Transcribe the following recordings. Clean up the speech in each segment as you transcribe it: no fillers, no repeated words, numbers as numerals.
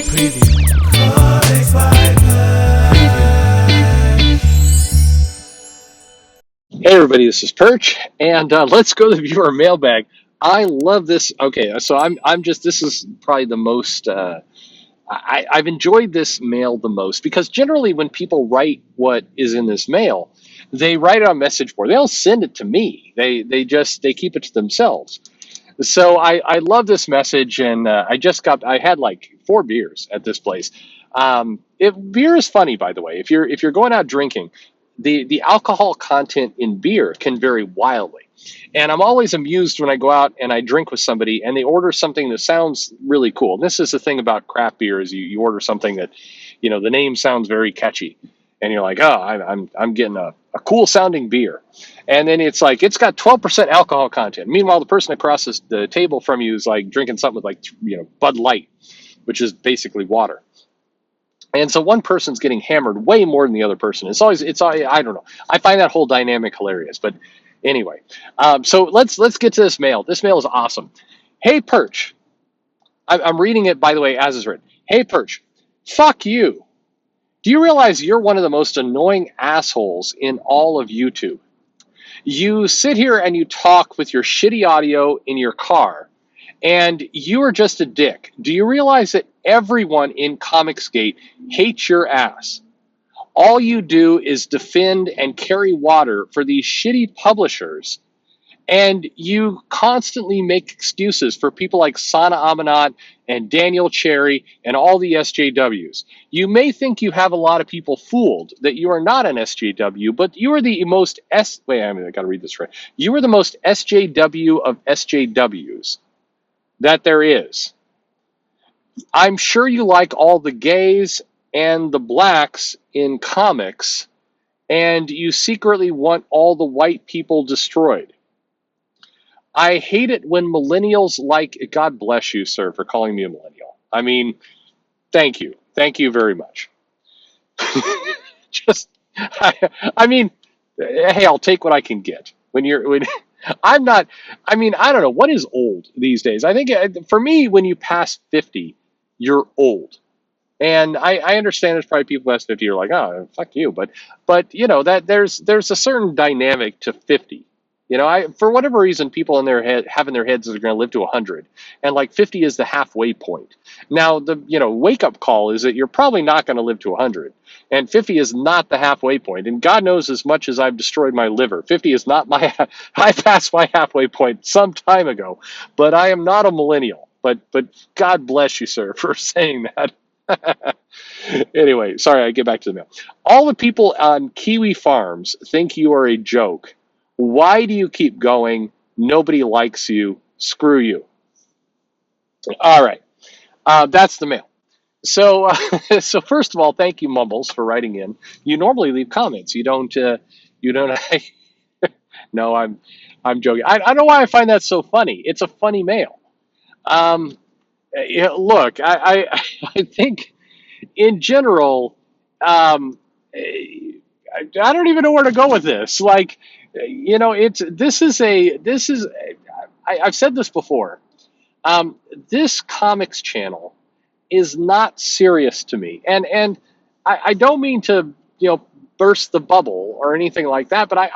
Preview. Hey everybody, this is Perch, and let's go to the viewer mailbag. I love this. Okay, so I'm just this is probably the most I've enjoyed this mail the most because generally when people write what is in this mail, they write it on message board. They don't send it to me. They keep it to themselves. So I love this message, and I had like 4 beers at this place. Beer is funny, by the way. If you're going out drinking, the alcohol content in beer can vary wildly, and I'm always amused when I go out and I drink with somebody and they order something that sounds really cool. And this is the thing about craft beer: is you order something that, the name sounds very catchy, and you're like, oh, I'm getting a cool sounding beer. And then it's like, it's got 12% alcohol content. Meanwhile, the person across the table from you is like drinking something with like, Bud Light, which is basically water. And so one person's getting hammered way more than the other person. I don't know. I find that whole dynamic hilarious. But anyway, so let's get to this mail. This mail is awesome. Hey, Perch. I'm reading it, by the way, as is written. Hey, Perch. Fuck you. Do you realize you're one of the most annoying assholes in all of YouTube? You sit here and you talk with your shitty audio in your car, and you are just a dick. Do you realize that everyone in Comicsgate hates your ass? All you do is defend and carry water for these shitty publishers, and you constantly make excuses for people like Sana Amanat and Daniel Cherry and all the SJWs. You may think you have a lot of people fooled that you are not an SJW, but you are the most I got to read this right. You are the most SJW of SJWs that there is. I'm sure you like all the gays and the blacks in comics, and you secretly want all the white people destroyed. I hate it when millennials God bless you, sir, for calling me a millennial. I mean, thank you. Thank you very much. I mean, hey, I'll take what I can get. I'm not, I mean, I don't know. What is old these days? I think for me, when you pass 50, you're old. And I understand there's probably people past 50 who are like, oh, fuck you. But that there's a certain dynamic to 50. For whatever reason, people in their head have in their heads that they're going to live to 100, and like 50 is the halfway point. Now, the wake up call is that you're probably not going to live to 100, and 50 is not the halfway point. And God knows, as much as I've destroyed my liver, 50 is not I passed my halfway point some time ago, but I am not a millennial. But God bless you, sir, for saying that. Anyway, sorry, I get back to the mail. All the people on Kiwi Farms think you are a joke. Why do you keep going? Nobody likes you. Screw you. All right. That's the mail. So, so first of all, thank you, Mumbles, for writing in. You normally leave comments. You don't. No, I'm joking. I don't know why I find that so funny. It's a funny mail. Look, I think in general, I don't even know where to go with this. Like, I've said this before. This comics channel is not serious to me, and I don't mean to burst the bubble or anything like that. But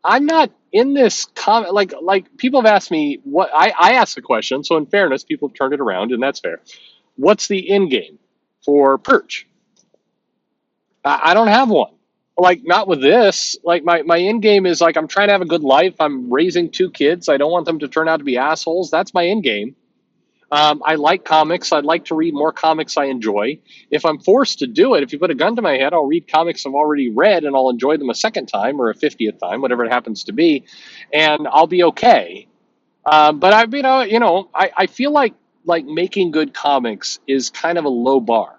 I'm not in this like people have asked me what I asked the question. So in fairness, people have turned it around, and that's fair. What's the end game for Perch? I don't have one. Like, not with this. Like, my end game is like, I'm trying to have a good life. I'm raising 2 kids. I don't want them to turn out to be assholes. That's my end game. I like comics. I'd like to read more comics I enjoy. If I'm forced to do it, if you put a gun to my head, I'll read comics I've already read, and I'll enjoy them a second time or a 50th time, whatever it happens to be, and I'll be okay. But I feel like making good comics is kind of a low bar.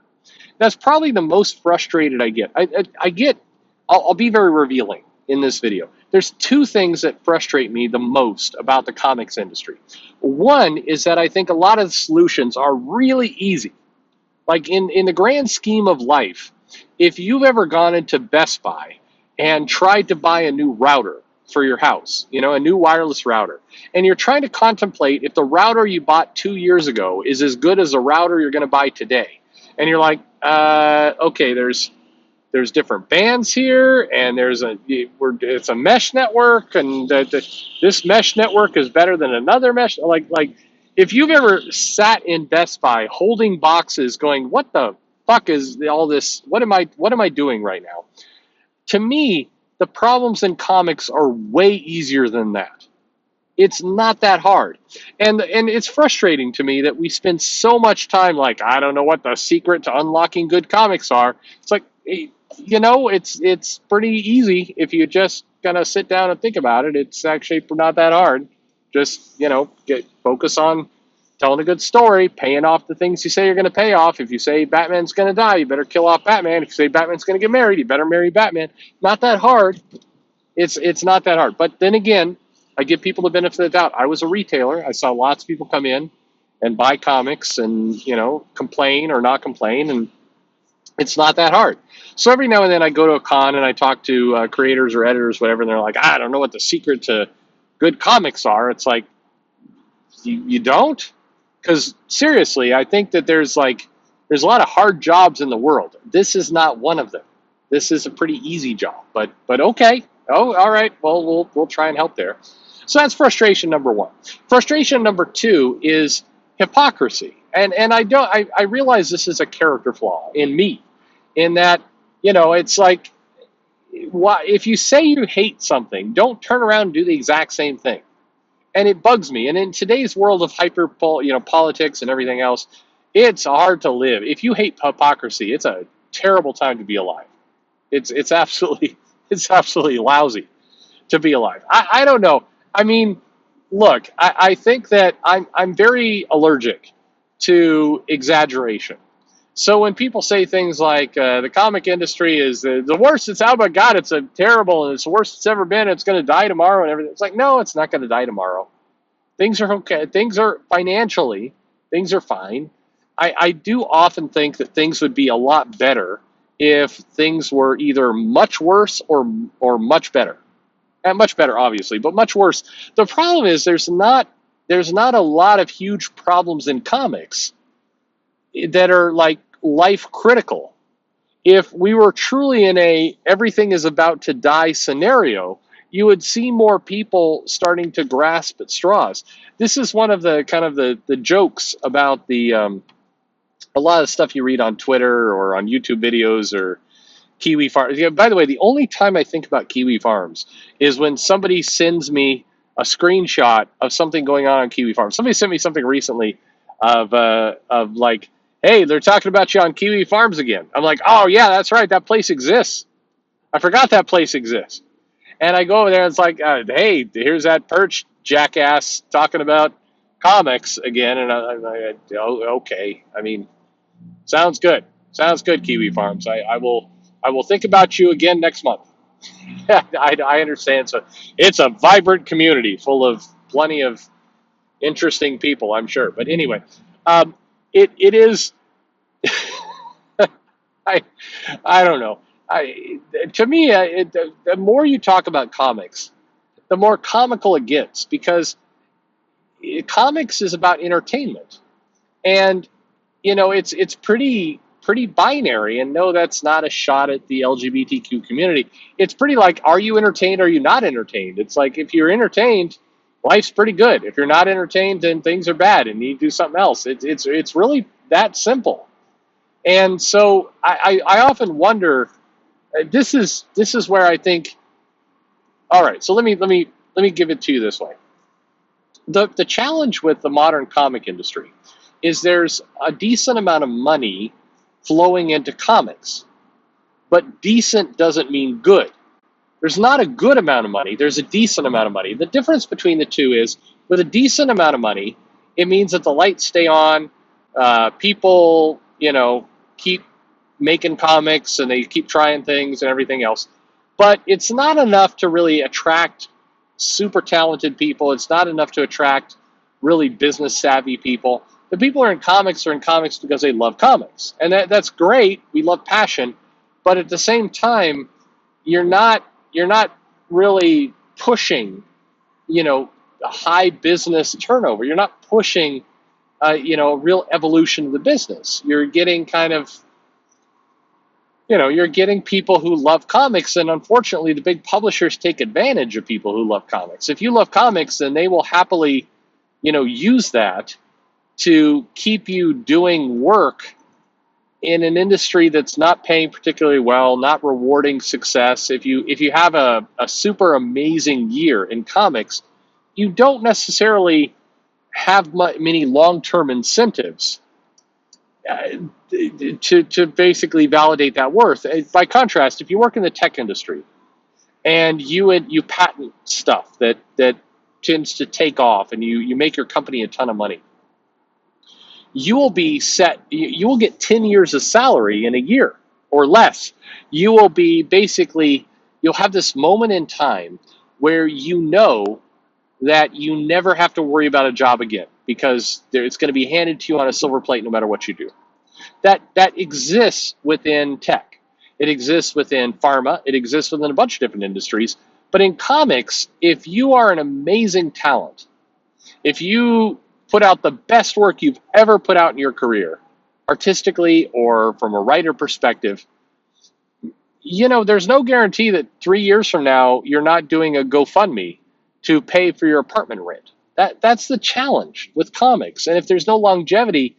That's probably the most frustrated I get. I'll be very revealing in this video. There's 2 things that frustrate me the most about the comics industry. One is that I think a lot of the solutions are really easy. Like in the grand scheme of life, if you've ever gone into Best Buy and tried to buy a new router, for your house, a new wireless router. And you're trying to contemplate if the router you bought 2 years ago is as good as the router you're going to buy today. And you're like, okay, there's different bands here, and it's a mesh network, and this mesh network is better than another mesh. Like if you've ever sat in Best Buy holding boxes, going, what the fuck is all this? What am I doing right now? To me, the problems in comics are way easier than that. It's not that hard. And it's frustrating to me that we spend so much time like, I don't know what the secret to unlocking good comics are. It's like, it's pretty easy if you just kind of sit down and think about it. It's actually not that hard. Just, focus on telling a good story, paying off the things you say you're going to pay off. If you say Batman's going to die, you better kill off Batman. If you say Batman's going to get married, you better marry Batman. Not that hard. It's not that hard. But then again, I give people the benefit of the doubt. I was a retailer. I saw lots of people come in and buy comics and, complain or not complain. And it's not that hard. So every now and then I go to a con and I talk to creators or editors, whatever, and they're like, I don't know what the secret to good comics are. It's like, you don't? Because seriously, I think that there's a lot of hard jobs in the world. This is not one of them. This is a pretty easy job, but okay. Oh, all right. Well, we'll try and help there. So that's frustration number one. Frustration number two is hypocrisy, and I realize this is a character flaw in me, in that it's like, if you say you hate something, don't turn around and do the exact same thing. And it bugs me. And in today's world of politics and everything else, it's hard to live. If you hate hypocrisy, it's a terrible time to be alive. It's absolutely lousy to be alive. I don't know. I mean, look, I think that I'm very allergic to exaggeration. So when people say things like the comic industry is the worst it's ever got, it's terrible, and it's the worst it's ever been, it's going to die tomorrow and everything. It's like, no, it's not going to die tomorrow. Things are okay. Things are financially, things are fine. I do often think that things would be a lot better if things were either much worse or much better. And much better, obviously, but much worse. The problem is there's not a lot of huge problems in comics that are like life critical. If we were truly in a everything is about to die scenario, you would see more people starting to grasp at straws. This is one of the kind of the jokes about a lot of stuff you read on Twitter or on YouTube videos or Kiwi Farms. Yeah, by the way, the only time I think about Kiwi Farms is when somebody sends me a screenshot of something going on Kiwi Farms. Somebody sent me something recently of like, hey, they're talking about you on Kiwi Farms again. I'm like, oh yeah, that's right, that place exists. I forgot that place exists. And I go over there and it's like, hey, here's that Perch jackass talking about comics again. And I'm like, oh, okay. I mean, sounds good. Sounds good, Kiwi Farms. I will think about you again next month. I understand. So it's a vibrant community full of plenty of interesting people, I'm sure. But anyway, it is. I don't know. To me, the more you talk about comics, the more comical it gets, because comics is about entertainment, and it's pretty binary. And no, that's not a shot at the LGBTQ community. It's pretty like, are you entertained? Are you not entertained? It's like, if you're entertained, life's pretty good. If you're not entertained, then things are bad, and you need to do something else. It's really that simple. And so I often wonder. This is where I think. All right, so let me give it to you this way. The challenge with the modern comic industry is there's a decent amount of money flowing into comics, but decent doesn't mean good. There's not a good amount of money. There's a decent amount of money. The difference between the two is, with a decent amount of money, it means that the lights stay on, people keep making comics and they keep trying things and everything else. But it's not enough to really attract super talented people. It's not enough to attract really business savvy people. The people who are in comics because they love comics. And that's great. We love passion. But at the same time, you're not really pushing, a high business turnover. You're not pushing, a real evolution of the business. You're getting kind of, you're getting people who love comics, and unfortunately, the big publishers take advantage of people who love comics. If you love comics, then they will happily, use that to keep you doing work in an industry that's not paying particularly well, not rewarding success. If you have a super amazing year in comics, you don't necessarily have many long-term incentives to basically validate that worth. By contrast, if you work in the tech industry and you patent stuff that tends to take off, and you make your company a ton of money, you will be set. You will get 10 years of salary in a year or less. You will be basically, you'll have this moment in time where that you never have to worry about a job again, because it's going to be handed to you on a silver plate no matter what you do. That exists within tech. It exists within pharma. It exists within a bunch of different industries. But in comics, if you are an amazing talent, if you put out the best work you've ever put out in your career, artistically or from a writer perspective, there's no guarantee that 3 years from now you're not doing a GoFundMe to pay for your apartment rent. That's the challenge with comics. And if there's no longevity,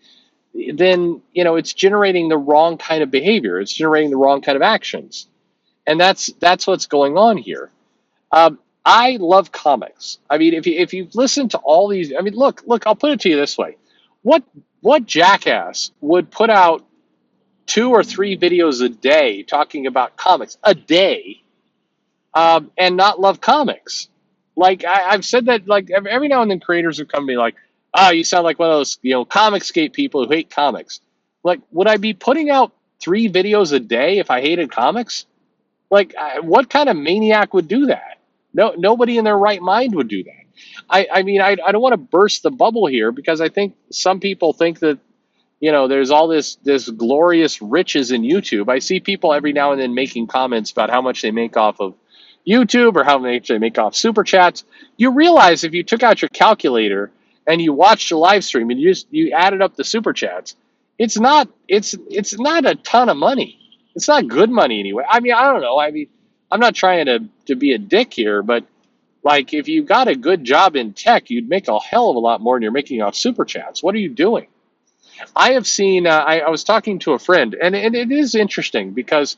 then it's generating the wrong kind of behavior. It's generating the wrong kind of actions, and that's what's going on here. I love comics. I mean, if you've listened to all these, I mean, look, I'll put it to you this way: what jackass would put out 2 or 3 videos a day talking about comics a day, and not love comics? Like I've said that, like every now and then creators have come to me like, you sound like one of those, Comicsgate people who hate comics. Like, would I be putting out 3 videos a day if I hated comics? Like, what kind of maniac would do that? No, nobody in their right mind would do that. I mean, I don't want to burst the bubble here, because I think some people think that, there's all this glorious riches in YouTube. I see people every now and then making comments about how much they make off of YouTube or how much they make off super chats. You realize if you took out your calculator and you watched a live stream and you added up the super chats, it's not a ton of money. It's not good money anyway. I mean, I don't know. I mean, I'm not trying to be a dick here, but like, if you got a good job in tech, you'd make a hell of a lot more than you're making off super chats. What are you doing? I have seen. I was talking to a friend, and it is interesting because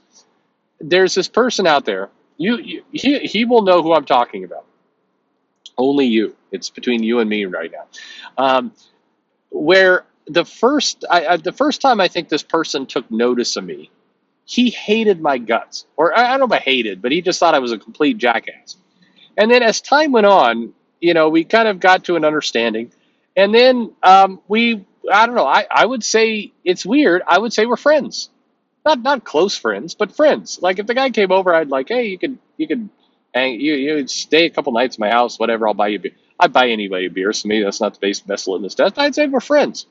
there's this person out there. He will know who I'm talking about. Only you. It's between you and me right now. Where the first time I think this person took notice of me, he hated my guts, or I don't know about hated, but he just thought I was a complete jackass. And then as time went on, we kind of got to an understanding, and then I don't know. I would say it's weird. I would say we're friends, not close friends, but friends. Like, if the guy came over, I'd like, hey, you could hang, you'd stay a couple nights at my house, whatever. I'll buy you a beer. I'd buy anybody a beer. So maybe that's not the best litmus test. I'd say we're friends.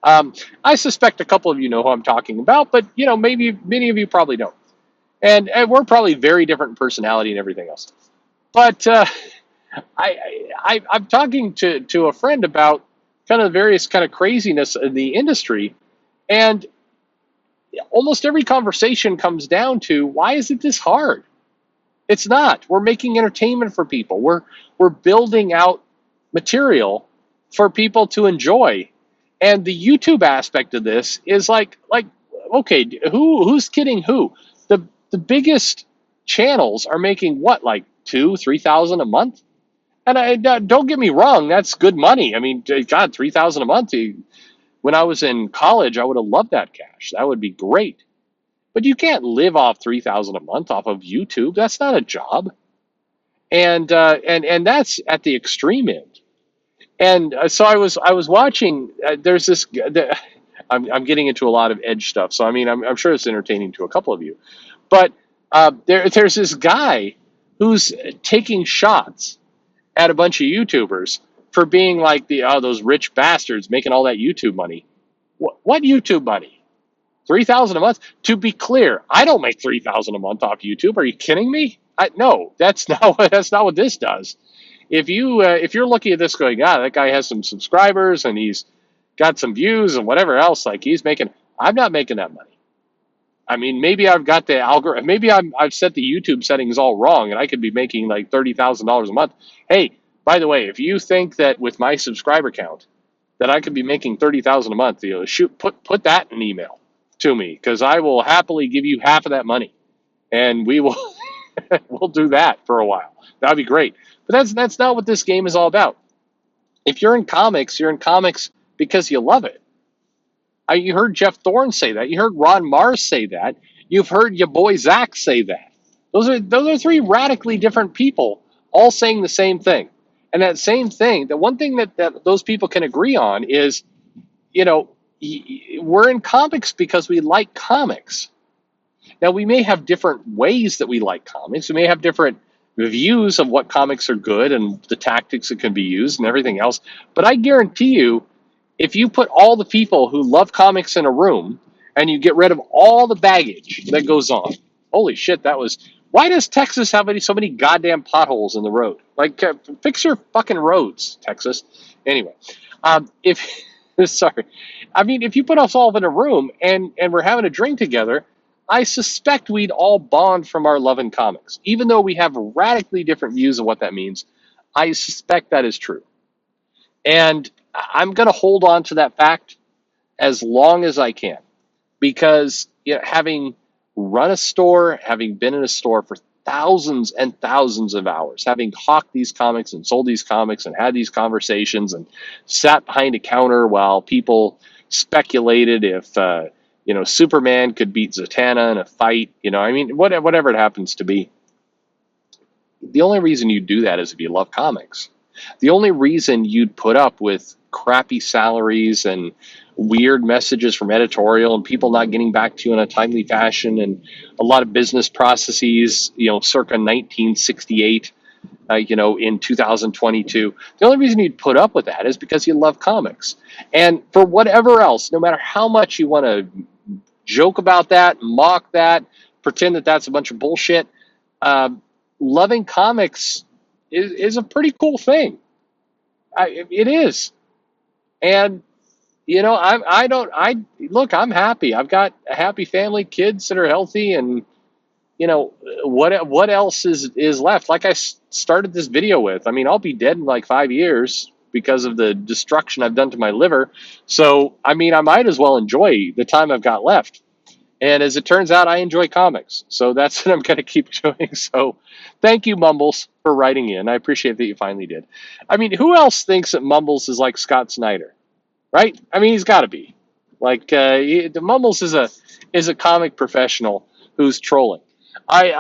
I suspect a couple of you know who I'm talking about, but maybe many of you probably don't. And we're probably very different in personality and everything else. But I'm talking to a friend about kind of the various kind of craziness in the industry, and almost every conversation comes down to, why is it this hard? It's not. We're making entertainment for people. We're building out material for people to enjoy. And the YouTube aspect of this is like okay, who's kidding who? The biggest channels are making what, like 2,000-3,000 a month? And don't get me wrong, that's good money. I mean, God, 3,000 a month. When I was in college, I would have loved that cash. That would be great. But you can't live off 3,000 a month off of YouTube. That's not a job. And that's at the extreme end. And so I was watching. There's this. I'm getting into a lot of edge stuff. So I mean, I'm sure it's entertaining to a couple of you. But there's this guy who's taking shots at a bunch of YouTubers for being like those rich bastards making all that YouTube money. What YouTube money? $3,000 a month. To be clear, I don't make $3,000 a month off YouTube. Are you kidding me? No, that's not what this does. If you're looking at this going, that guy has some subscribers and he's got some views and whatever else, like he's making, I'm not making that money. I mean, maybe I've got the algorithm, maybe I've set the YouTube settings all wrong and I could be making like $30,000 a month. Hey, by the way, if you think that with my subscriber count that I could be making $30,000 a month, put that in an email to me, because I will happily give you half of that money, and we will we'll do that for a while. That'd be great. But that's not what this game is all about. If you're in comics because you love it. You heard Jeff Thorne say that. You heard Ron Mars say that. You've heard your boy Zach say that. Those are three radically different people all saying the same thing. And that same thing, the one thing that those people can agree on is, we're in comics because we like comics. Now, we may have different ways that we like comics. We may have different views of what comics are good and the tactics that can be used and everything else. But I guarantee you, if you put all the people who love comics in a room and you get rid of all the baggage that goes on, holy shit, why does Texas have so many goddamn potholes in the road? Like, fix your fucking roads, Texas. Anyway, sorry. I mean, if you put us all in a room and we're having a drink together, I suspect we'd all bond from our love in comics. Even though we have radically different views of what that means, I suspect that is true. And I'm going to hold on to that fact as long as I can, because having run a store, having been in a store for thousands and thousands of hours, having hawked these comics and sold these comics and had these conversations and sat behind a counter while people speculated if Superman could beat Zatanna in a fight, whatever it happens to be. The only reason you do that is if you love comics. The only reason you'd put up with crappy salaries and weird messages from editorial and people not getting back to you in a timely fashion and a lot of business processes, circa 1968, in 2022. The only reason you'd put up with that is because you love comics. And for whatever else, no matter how much you want to joke about that, mock that, pretend that that's a bunch of bullshit, loving comics is a pretty cool thing. It is. And, I'm happy. I've got a happy family, kids that are healthy, and, what else is left? Like I started this video with, I'll be dead in like 5 years because of the destruction I've done to my liver. So, I might as well enjoy the time I've got left. And as it turns out, I enjoy comics. So that's what I'm going to keep doing. So thank you, Mumbles, for writing in. I appreciate that you finally did. Who else thinks that Mumbles is like Scott Snyder? Right? He's got to be. Like, Mumbles is a comic professional who's trolling. I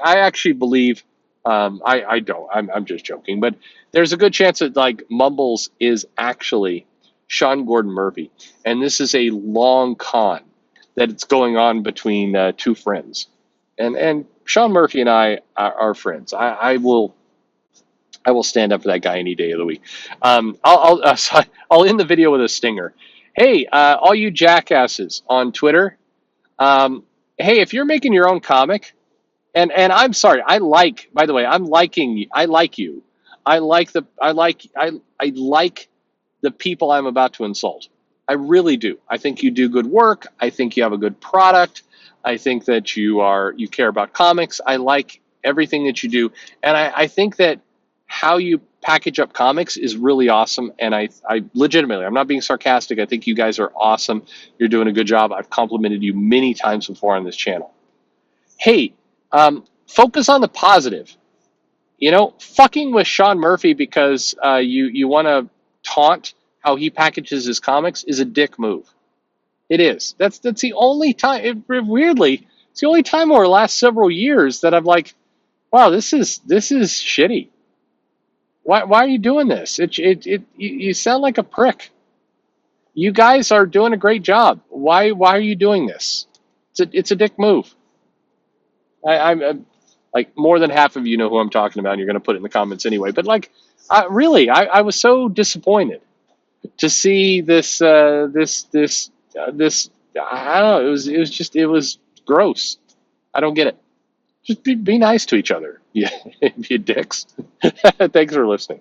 actually believe, I don't. I'm just joking. But there's a good chance that, like, Mumbles is actually Sean Gordon Murphy. And this is a long con that it's going on between two friends, and Sean Murphy and I are friends. I will stand up for that guy any day of the week. I'll end the video with a stinger. Hey, all you jackasses on Twitter, hey, if you're making your own comic, and I'm sorry, by the way, I'm liking you. I like you. I like the people I'm about to insult. I really do. I think you do good work. I think you have a good product. I think that you care about comics. I like everything that you do. And I think that how you package up comics is really awesome. And I legitimately, I'm not being sarcastic. I think you guys are awesome. You're doing a good job. I've complimented you many times before on this channel. Hey, focus on the positive. Fucking with Sean Murphy because you want to taunt how he packages his comics is a dick move. It is. That's the only time. Weirdly, it's the only time over the last several years that I'm like, wow, this is shitty. Why are you doing this? You sound like a prick. You guys are doing a great job. Why are you doing this? It's a dick move. I'm like, more than half of you know who I'm talking about, and you're going to put it in the comments anyway. But like, really, I was so disappointed to see this I don't know. It was gross. I don't get it. Just be nice to each other. Yeah, you dicks. Thanks for listening.